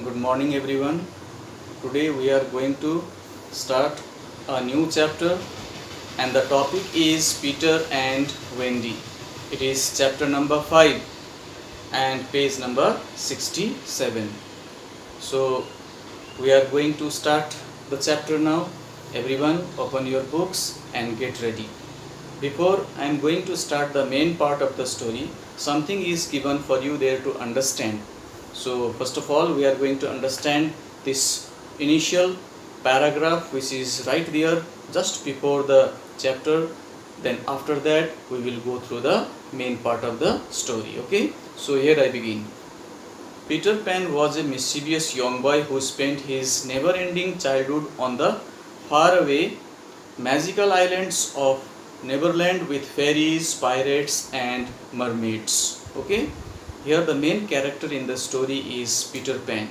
Good morning, everyone. Today we are going to start a new chapter, and the topic is Peter and Wendy. It is chapter number 5 and page number 67. So, we are going to start the chapter now. Everyone, open your books and get ready. Before I am going to start the main part of the story, something is given for you there to understand. So first of all, we are going to understand this initial paragraph which is right there just before the chapter. Then after that we will go through the main part of the story. Okay, so here I begin. Peter Pan was a mischievous young boy who spent his never-ending childhood on the faraway magical islands of Neverland with fairies, pirates and mermaids. Okay, here the main character in the story is Peter Pan.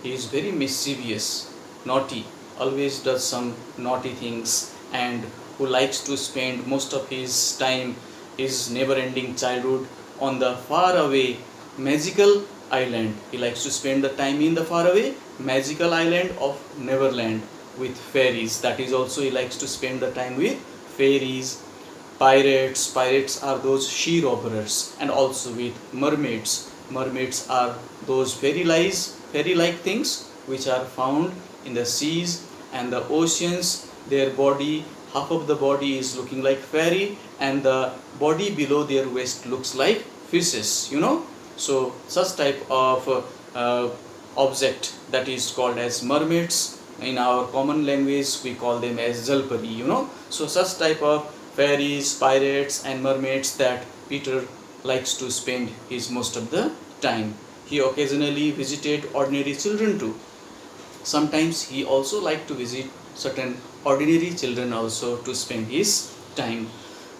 He is very mischievous, naughty, always does some naughty things, and who likes to spend most of his time, his never-ending childhood, on the faraway magical island. He likes to spend the time in the faraway magical island of Neverland with fairies. That is also he likes to spend the time with fairies, pirates are those she robbers, and also with mermaids are those fairy like things which are found in the seas and the oceans. Their body, half of the body is looking like fairy, and the body below their waist looks like fishes, so such type of object that is called as mermaids. In our common language we call them as jalpari, so such type of fairies, pirates and mermaids that Peter likes to spend his most of the time. He occasionally visited ordinary children too. Sometimes he also liked to visit certain ordinary children also to spend his time.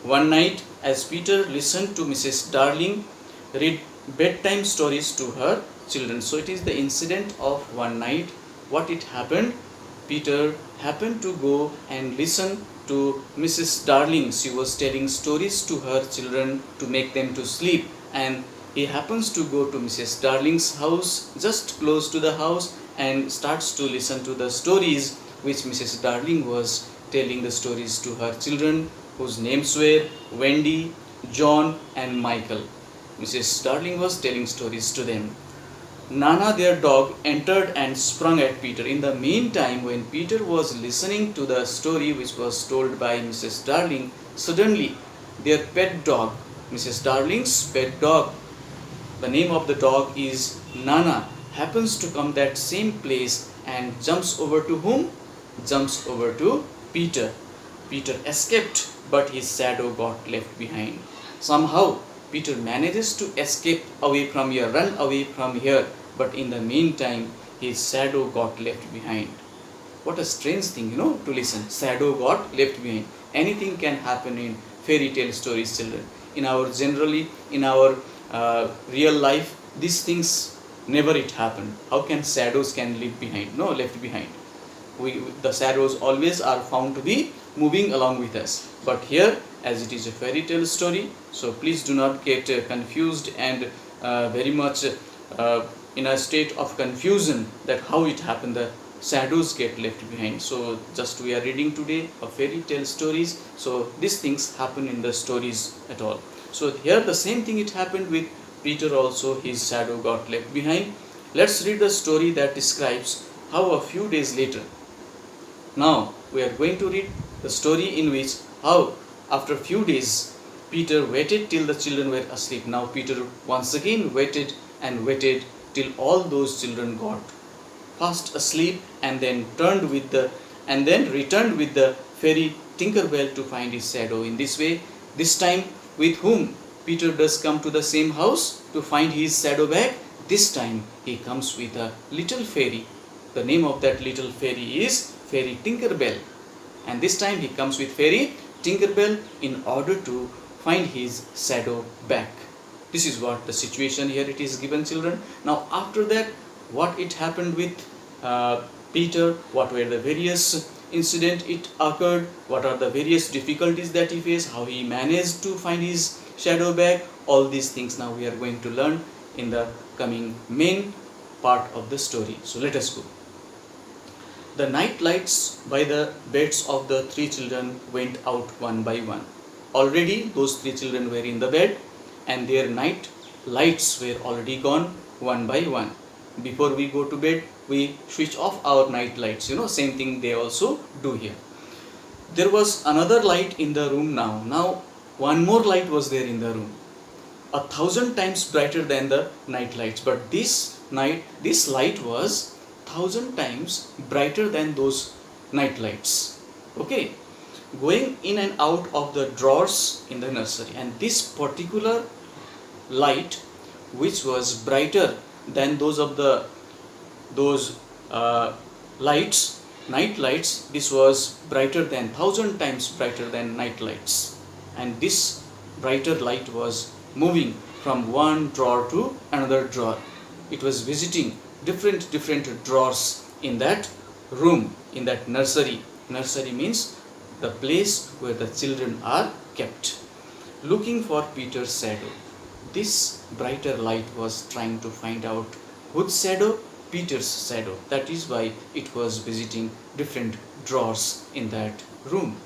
One night, as Peter listened to Mrs. Darling read bedtime stories to her children. So it is the incident of one night. What it happened? Peter happened to go and listen to Mrs. Darling. She was telling stories to her children to make them to sleep, and he happens to go to Mrs. Darling's house, just close to the house, and starts to listen to the stories which Mrs. Darling was telling the stories to her children, whose names were Wendy, John and Michael. Mrs. Darling was telling stories to them. Nana, their dog, entered and sprung at Peter. In the meantime, when Peter was listening to the story which was told by Mrs. Darling, suddenly their pet dog, Mrs. Darling's pet dog, the name of the dog is Nana, happens to come that same place and jumps over to whom? Jumps over to Peter. Peter escaped, but his shadow got left behind. Somehow, Peter manages to escape away from here, run away from here, but in the meantime, his shadow got left behind. What a strange thing, to listen. Shadow got left behind. Anything can happen in fairy tale stories, children. In our real life, these things never it happen. How can shadows can leave behind? No, left behind. The shadows always are found to be moving along with us. But here, as it is a fairy tale story, so please do not get confused and very much in a state of confusion that how it happened, the shadows get left behind. So just we are reading today a fairy tale stories, so these things happen in the stories at all. So here the same thing it happened with Peter also, his shadow got left behind. Let's read the story that describes how a few days later. Now we are going to read the story in which how after a few days Peter waited till the children were asleep. Now Peter once again waited and waited till all those children got fast asleep, and then returned with the fairy Tinkerbell to find his shadow. In this way, this time with whom Peter does come to the same house to find his shadow back. This time he comes with a little fairy. The name of that little fairy is Fairy Tinkerbell, and this time he comes with Fairy Tinkerbell in order to find his shadow back. This is what the situation here it is given, children. Now after that, what it happened with Peter, what were the various incident it occurred, what are the various difficulties that he faced, how he managed to find his shadow back, all these things now we are going to learn in the coming main part of the story. So let us go. The night lights by the beds of the three children went out one by one. Already those three children were in the bed and their night lights were already gone one by one. Before we go to bed, we switch off our night lights. Same thing they also do here. There was another light in the room now. Now one more light was there in the room. 1,000 times brighter than the night lights. But this light was 1,000 times brighter than those night lights. Okay, going in and out of the drawers in the nursery, and this particular light, which was brighter than those lights, night lights, this was brighter than 1,000 times brighter than night lights, and this brighter light was moving from one drawer to another drawer. It was visiting different drawers in that room, in that nursery. Nursery means the place where the children are kept, looking for Peter's shadow. This brighter light was trying to find out whose shadow? Peter's shadow. That is why it was visiting different drawers in that room,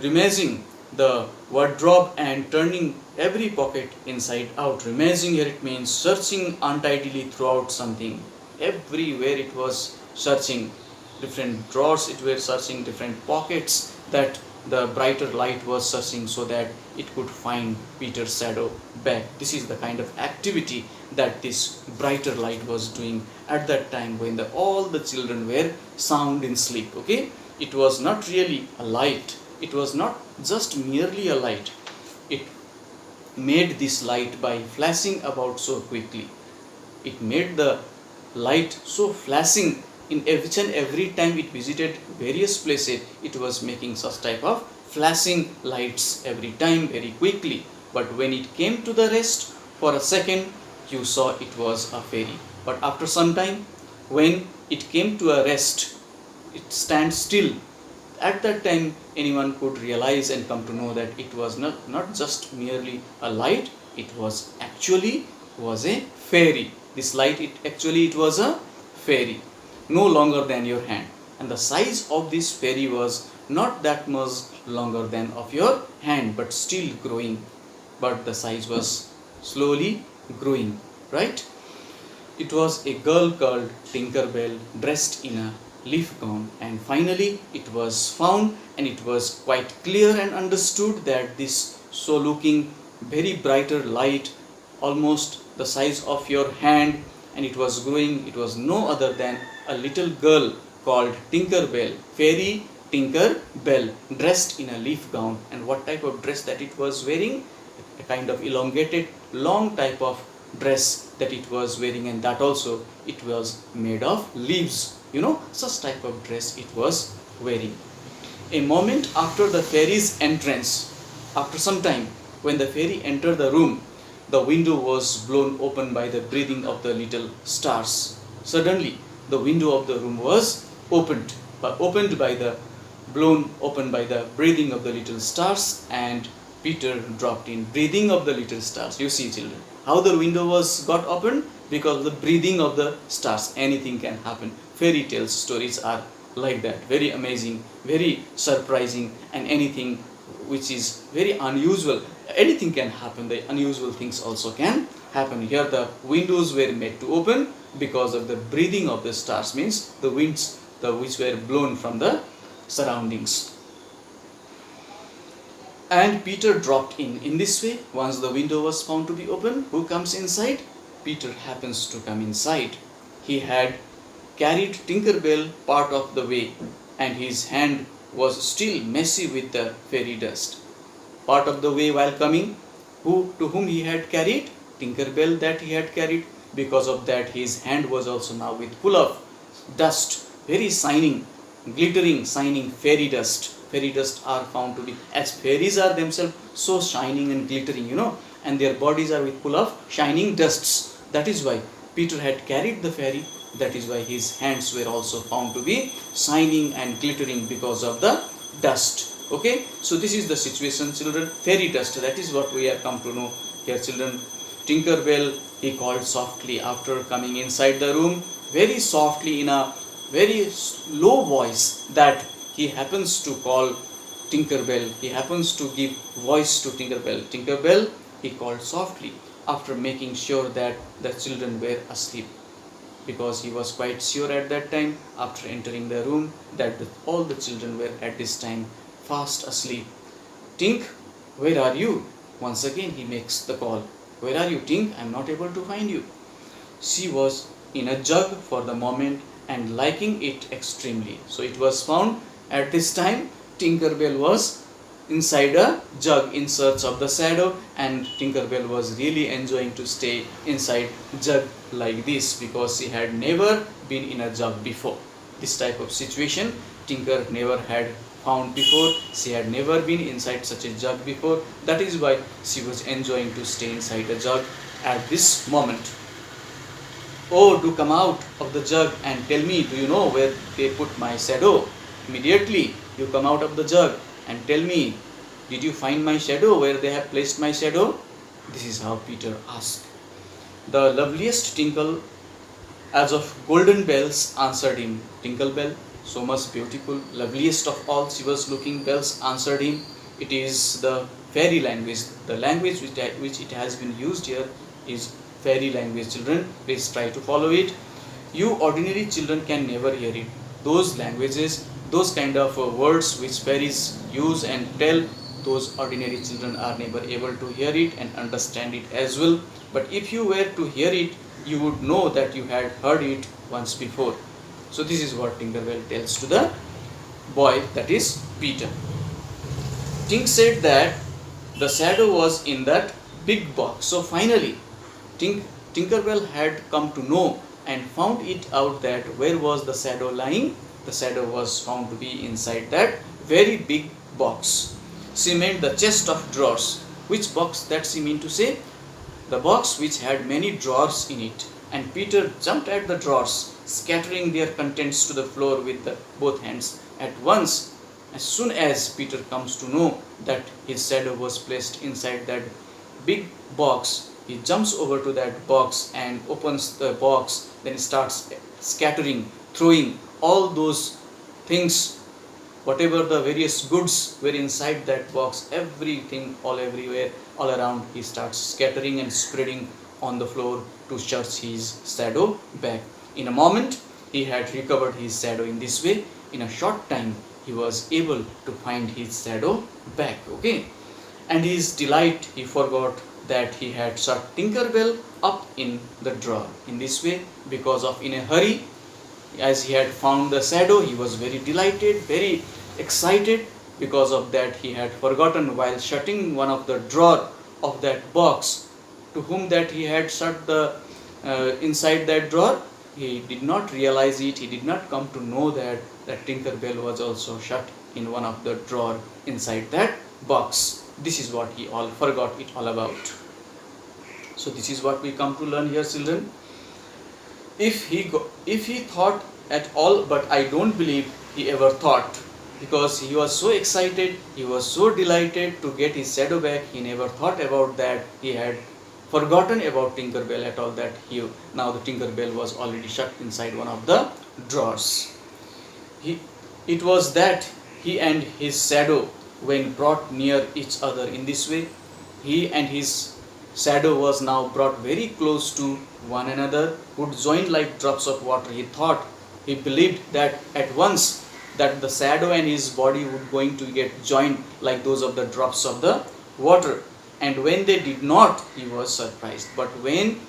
rummaging the wardrobe and turning every pocket inside out. Rummaging here, it means searching untidily throughout something. Everywhere it was searching, different drawers it was searching, different pockets that the brighter light was searching so that it could find Peter's shadow back. This is the kind of activity that this brighter light was doing at that time when all the children were sound in sleep. Okay, it was not really a light. It was not just merely a light. It made this light by flashing about so quickly. It made the light so flashing in each and every time it visited various places. It was making such type of flashing lights every time very quickly. But when it came to the rest, for a second you saw it was a fairy. But after some time, when it came to a rest, it stands still. At that time, anyone could realize and come to know that it was not just merely a light, it was actually a fairy. This light, it was a fairy, no longer than your hand. And the size of this fairy was not that much longer than of your hand, but still growing. But the size was slowly growing, right? It was a girl called Tinkerbell, dressed in a leaf gown, and finally it was found, and it was quite clear and understood that this so looking very brighter light, almost the size of your hand, and it was growing, it was no other than a little girl called Tinkerbell, fairy Tinkerbell, dressed in a leaf gown. And what type of dress that it was wearing? A kind of elongated, long type of dress that it was wearing, and that also it was made of leaves. Such type of dress it was wearing. A moment after the fairy's entrance, after some time, when the fairy entered the room, the window was blown open by the breathing of the little stars. Suddenly, the window of the room was blown open by the breathing of the little stars, and Peter dropped in. Breathing of the little stars. You see, children, how the window got opened? Because of the breathing of the stars. Anything can happen. Fairy tales stories are like that. Very amazing, very surprising, and anything which is very unusual. Anything can happen. The unusual things also can happen. Here the windows were made to open because of the breathing of the stars, means the winds which were blown from the surroundings. And Peter dropped in. In this way, once the window was found to be open, who comes inside? Peter happens to come inside. He had carried Tinkerbell part of the way, and his hand was still messy with the fairy dust. Part of the way while coming, to whom he had carried? Tinkerbell that he had carried. Because of that, his hand was also now full of dust, very shining, glittering, shining fairy dust. Fairy dust are found to be, as fairies are themselves so shining and glittering, and their bodies are full of shining dusts. That is why Peter had carried the fairy. That is why his hands were also found to be shining and glittering because of the dust. Okay, so this is the situation, children. Fairy dust, that is what we have come to know here, children. Tinkerbell, he called softly after coming inside the room, very softly in a very low voice, that he happens to call Tinkerbell. He happens to give voice to Tinkerbell. Tinkerbell, he called softly after making sure that the children were asleep, because he was quite sure at that time after entering the room that all the children were at this time fast asleep. Tink, where are you? Once again he makes the call. Where are you, Tink? I am not able to find you. She was in a jug for the moment and liking it extremely. So it was found at this time Tinkerbell was inside a jug in search of the shadow, and Tinkerbell was really enjoying to stay inside jug like this, because she had never been in a jug before. This type of situation Tinker never had found before. She had never been inside such a jug before. That is why she was enjoying to stay inside a jug at this moment. Oh, do come out of the jug and tell me, do you know where they put my shadow? Immediately you come out of the jug and tell me, did you find my shadow, where they have placed my shadow? This is how Peter asked. The loveliest tinkle as of golden bells answered him. Tinkle bell, so much beautiful, loveliest of all she was looking bells answered him. It is the fairy language. The language which it has been used here is fairy language. Children, please try to follow it. You ordinary children can never hear it. Those languages, those kind of words which fairies use and tell, those ordinary children are never able to hear it and understand it as well. But if you were to hear it, you would know that you had heard it once before. So this is what Tinkerbell tells to the boy, that is Peter. Tink said that the shadow was in that big box. So finally Tinkerbell had come to know and found it out that where was the shadow lying. The shadow was found to be inside that very big box. She meant the chest of drawers. Which box that she meant to say? The box which had many drawers in it. And Peter jumped at the drawers, scattering their contents to the floor with both hands at once. As soon as Peter comes to know that his shadow was placed inside that big box, he jumps over to that box and opens the box, then starts scattering, throwing all those things, whatever the various goods were inside that box, everything, all everywhere, all around, he starts scattering and spreading on the floor to search his shadow back. In a moment, he had recovered his shadow in this way. In a short time, he was able to find his shadow back. Okay, and his delight, he forgot that he had shut Tinkerbell up in the drawer. In this way, because of in a hurry, as he had found the shadow, he was very delighted, very excited. Because of that, he had forgotten while shutting one of the drawer of that box, to whom that he had shut the inside that drawer. He did not realize it. He did not come to know that Tinkerbell was also shut in one of the drawer inside that box. This is what he all forgot it all about. So this is what we come to learn here, children. If he thought at all, but I don't believe he ever thought, because he was so excited, he was so delighted to get his shadow back, he never thought about that. He had forgotten about Tinkerbell at all, that now the Tinkerbell was already shut inside one of the drawers. It was that he and his shadow, when brought near each other in this way, he and his shadow was now brought very close to one another, would join like drops of water. He believed that at once that the shadow and his body would going to get joined like those of the drops of the water. And when they did not, he was surprised. But when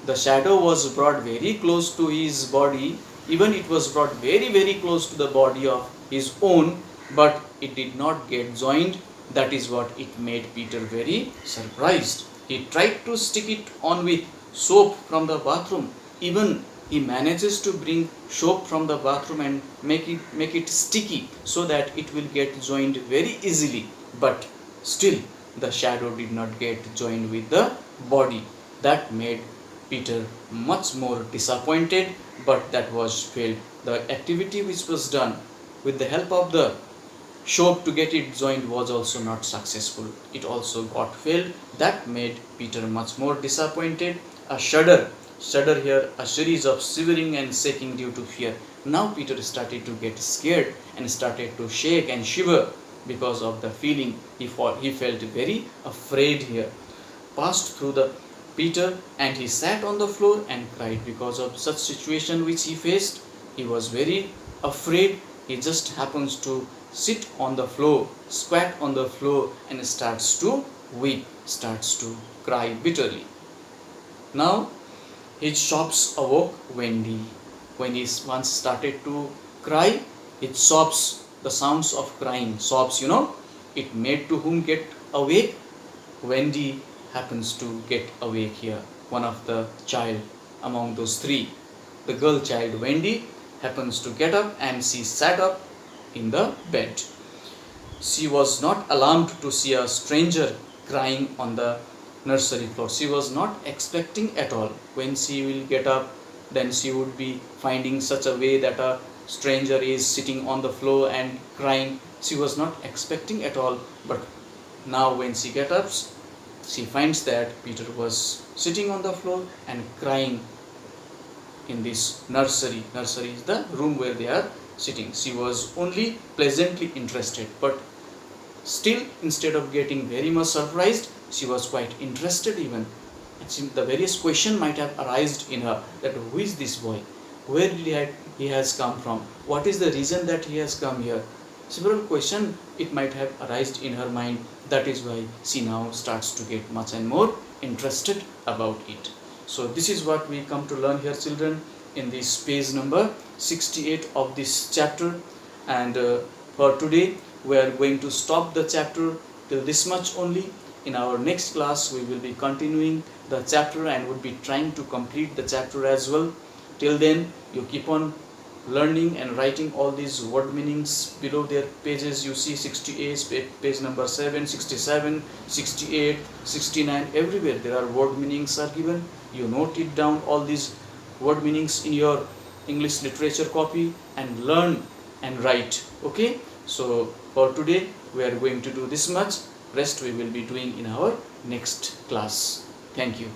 the shadow was brought very close to his body, even it was brought very, very close to the body of his own, but it did not get joined. That is what it made Peter very surprised. He tried to stick it on with soap from the bathroom. Even he manages to bring soap from the bathroom and make it sticky so that it will get joined very easily. But still, the shadow did not get joined with the body. That made Peter much more disappointed, but that was failed. The activity which was done with the help of the soap to get it joined was also not successful. It also got failed. That made Peter much more disappointed, a shudder. Shudder here, a series of shivering and shaking due to fear. Now Peter started to get scared and started to shake and shiver because of the feeling. He felt very afraid here. Passed through the Peter, and he sat on the floor and cried because of such situation which he faced. He was very afraid. He just happens to sit on the floor, squat on the floor, and starts to weep, starts to cry bitterly. Now his sobs awoke Wendy. When he once started to cry, his sobs, the sounds of crying, sobs, it made to whom get awake? Wendy happens to get awake here, one of the child among those three. The girl child Wendy happens to get up, and she sat up in the bed. She was not alarmed to see a stranger crying on the nursery floor. She was not expecting at all. When she will get up, then she would be finding such a way that a stranger is sitting on the floor and crying. She was not expecting at all, but now when she gets up, she finds that Peter was sitting on the floor and crying in this nursery. Nursery is the room where they are sitting. She was only pleasantly interested, but still, instead of getting very much surprised, she was quite interested even. The various question might have arisen in her, that who is this boy? Where did he has come from? What is the reason that he has come here? Several questions it might have arisen in her mind. That is why she now starts to get much and more interested about it. So this is what we come to learn here, children, in this page number 68 of this chapter. And for today we are going to stop the chapter till this much only. In our next class we will be continuing the chapter and would be trying to complete the chapter as well. Till then, you keep on learning and writing all these word meanings below their pages. You see 68, page number 7, 67, 68, 69, everywhere there are word meanings are given. You note it down, all these word meanings in your English literature copy, and learn and write. Okay, so for today we are going to do this much. Rest we will be doing in our next class. Thank you.